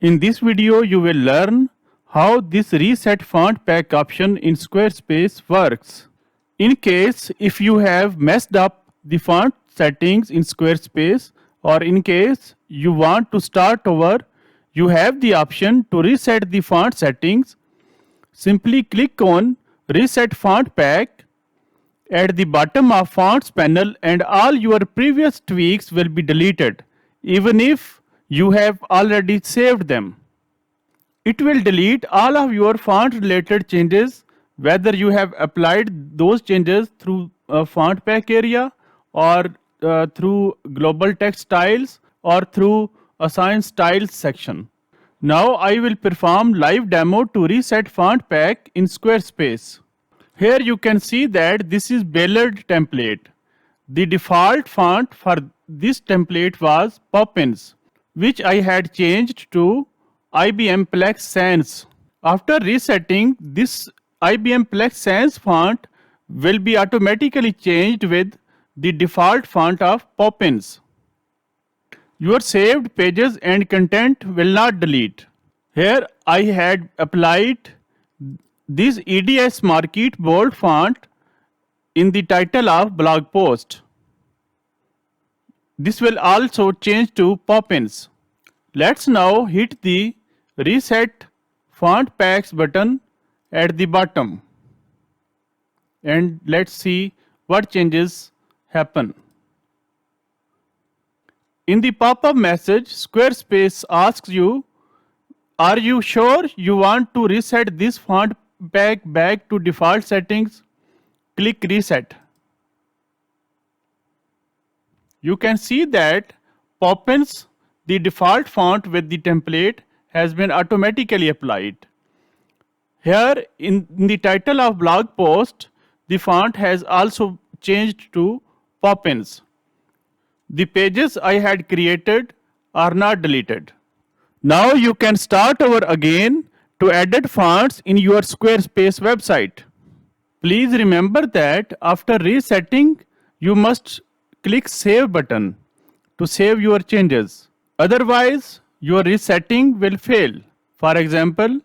In this video, you will learn how this reset font pack option in Squarespace works. In case if you have messed up the font settings in Squarespace, or in case you want to start over, you have the option to reset the font settings. Simply click on Reset Font Pack at the bottom of Fonts panel and all your previous tweaks will be deleted, even if you have already saved them. It will delete all of your font related changes, whether you have applied those changes through a font pack area or through global text styles or through assign styles section. Now I will perform live demo to reset font pack in Squarespace. Here you can see that this is Ballard template. The default font for this template was Poppins, which I had changed to IBM Plex Sans. After resetting, this IBM Plex Sans font will be automatically changed with the default font of Poppins. Your saved pages and content will not delete. Here I had applied this EDS Marquee bold font in the title of blog post. This will also change to Poppins. Let's now hit the Reset Font Packs button at the bottom and let's see what changes happen. In the pop-up message, Squarespace asks you, are you sure you want to reset this font pack back to default settings? Click Reset. You can see that Poppins, the default font with the template, has been automatically applied. Here in the title of blog post, the font has also changed to Poppins. The pages I had created are not deleted. Now you can start over again to edit fonts in your Squarespace website. Please remember that after resetting, you must click Save button to save your changes. Otherwise, your resetting will fail. For example,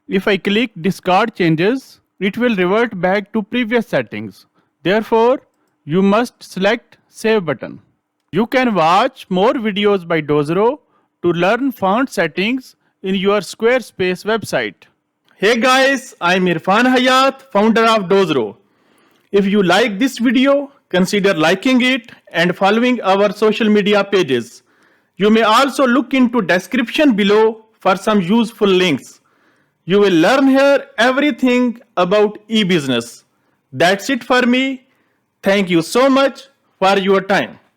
if I click Discard Changes, it will revert back to previous settings. Therefore, you must select Save button. You can watch more videos by Dozero to learn font settings in your Squarespace website. Hey guys, I'm Irfan Hayat, founder of Dozero. If you like this video, consider liking it and following our social media pages. You may also look into description below for some useful links. You will learn here everything about e-business. That's it for me. Thank you so much for your time.